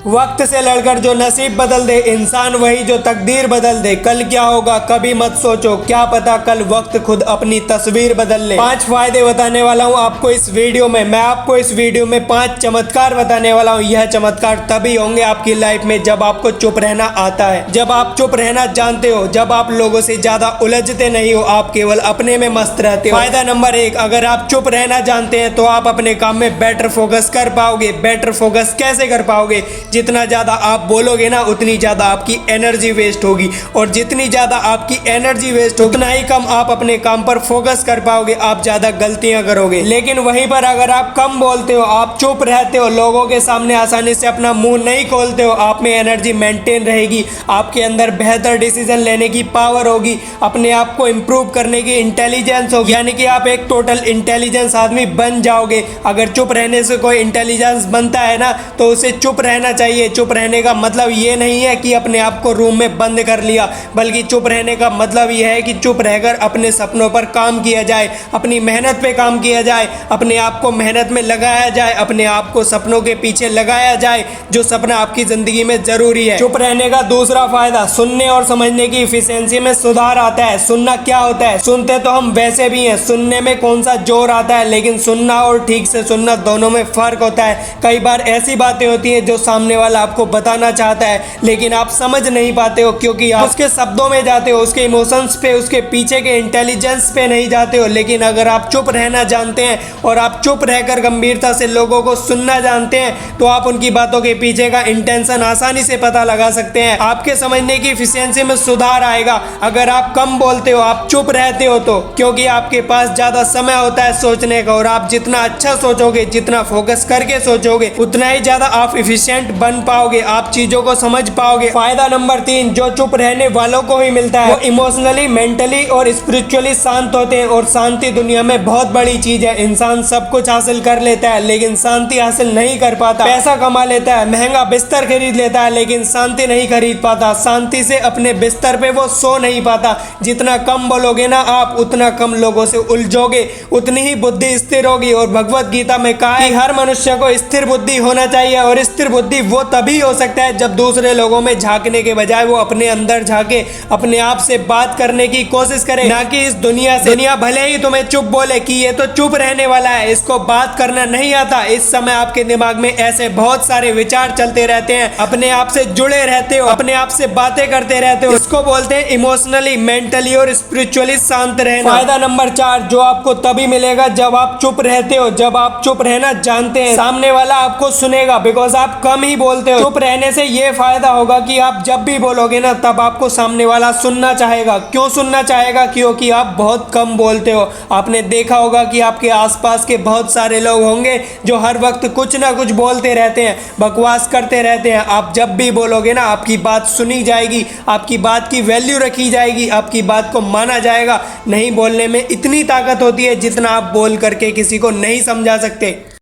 वक्त से लड़कर जो नसीब बदल दे, इंसान वही जो तकदीर बदल दे। कल क्या होगा कभी मत सोचो, क्या पता कल वक्त खुद अपनी तस्वीर बदल ले। 5 फायदे बताने वाला हूँ आपको इस वीडियो में। मैं आपको इस वीडियो में 5 चमत्कार बताने वाला हूँ। यह चमत्कार तभी होंगे आपकी लाइफ में जब आपको चुप रहना आता है, जब आप चुप रहना जानते हो, जब आप लोगों से ज्यादा उलझते नहीं हो, आप केवल अपने में मस्त रहते हो। फायदा नंबर 1, अगर आप चुप रहना जानते हैं तो आप अपने काम में बेटर फोकस कर पाओगे। बेटर फोकस कैसे कर पाओगे? जितना ज्यादा आप बोलोगे ना, उतनी ज्यादा आपकी एनर्जी वेस्ट होगी, और जितनी ज्यादा आपकी एनर्जी वेस्ट होगी उतना ही कम आप अपने काम पर फोकस कर पाओगे, आप ज्यादा गलतियां करोगे। लेकिन वहीं पर अगर आप कम बोलते हो, आप चुप रहते हो, लोगों के सामने आसानी से अपना मुंह नहीं खोलते हो, आप में एनर्जी मेंटेन रहेगी, आपके अंदर बेहतर डिसीजन लेने की पावर होगी, अपने आप को इंप्रूव करने की इंटेलिजेंस होगी, यानी कि आप एक टोटल इंटेलिजेंस आदमी बन जाओगे। अगर चुप रहने से कोई इंटेलिजेंस बनता है ना, तो उसे चुप रहना चाहिए। चुप रहने का मतलब ये नहीं है कि अपने आप को रूम में बंद कर लिया, बल्कि चुप रहने का मतलब यह है कि चुप रहकर अपने सपनों पर काम किया जाए, अपनी मेहनत पे काम किया जाए, अपने आप को मेहनत में लगाया जाए, अपने आप को सपनों के पीछे लगाया जाए, जो सपना आपकी जिंदगी में जरूरी है। चुप रहने का दूसरा फायदा, सुनने और समझने की इफिशिएंसी में सुधार आता है। सुनना क्या होता है? सुनते तो हम वैसे भी हैं, सुनने में कौन सा जोर आता है, लेकिन सुनना और ठीक से सुनना दोनों में फर्क होता है। कई बार ऐसी बातें होती हैं जो सामने वाला आपको बताना चाहता है, लेकिन आप समझ नहीं पाते हो, क्योंकि आप उसके शब्दों में जाते हो, उसके इमोशंस पे, उसके पीछे के इंटेलिजेंस पे नहीं जाते हो। लेकिन अगर आप चुप रहना जानते हैं और आप चुप रहकर गंभीरता से लोगों को सुनना जानते हैं, तो आप उनकी बातों के पीछे का इंटेंशन आसानी से पता लगा सकते हैं। आपके समझने की एफिशिएंसी में सुधार आएगा अगर आप कम बोलते हो, आप चुप रहते हो तो, क्योंकि आपके पास ज्यादा समय होता है सोचने का, और आप जितना अच्छा सोचोगे, जितना फोकस करके सोचोगे, उतना ही ज्यादा आप इफिशिएंट बन पाओगे, आप चीजों को समझ पाओगे। फायदा नंबर 3, जो चुप रहने वालों को ही मिलता है, वो इमोशनली, मेंटली और स्पिरिचुअली शांत होते हैं। और शांति दुनिया में बहुत बड़ी चीज है। इंसान सब कुछ हासिल कर लेता है, लेकिन शांति हासिल नहीं कर पाता। पैसा कमा लेता है, महंगा बिस्तर खरीद लेता है, लेकिन शांति नहीं खरीद पाता। शांति से अपने बिस्तर पे वो सो नहीं पाता। जितना कम बोलोगे ना आप, उतना कम लोगों से उलझोगे, उतनी ही बुद्धि स्थिर होगी। और भगवत गीता में कहा है कि हर मनुष्य को स्थिर बुद्धि होना चाहिए, और स्थिर बुद्धि वो तभी हो सकता है जब दूसरे लोगों में झांकने के बजाय वो अपने अंदर झांके, अपने आप से बात करने की कोशिश करे, ना कि इस दुनिया से। दुनिया भले ही तुम्हें चुप बोले कि ये तो चुप रहने वाला है, इसको बात करना नहीं आता, इस समय आपके दिमाग में ऐसे बहुत सारे विचार चलते रहते हैं, अपने आप से जुड़े रहते हो, अपने आप से बातें करते रहते हो। इसको बोलते हैं इमोशनली, मेंटली और स्पिरिचुअली शांत रहना। फायदा नंबर 4, जो आपको तभी मिलेगा जब आप चुप रहते हो, जब आप चुप रहना जानते हैं, सामने वाला आपको सुनेगा, बिकॉज आप कम ही बोलते हो। चुप रहने से ये फायदा होगा कि आप जब भी बोलोगे ना, तब आपको सामने वाला सुनना चाहेगा। क्यों सुनना चाहेगा? क्योंकि आप बहुत कम बोलते हो। आपने देखा होगा कि आपके आसपास के बहुत सारे लोग होंगे जो हर वक्त कुछ ना कुछ बोलते रहते हैं, बकवास करते रहते हैं। आप जब भी बोलोगे ना, आपकी बात सुनी जाएगी, आपकी बात की वैल्यू रखी जाएगी, आपकी बात को माना जाएगा। नहीं बोलने में इतनी ताकत होती है जितना आप बोल करके किसी को नहीं समझा सकते।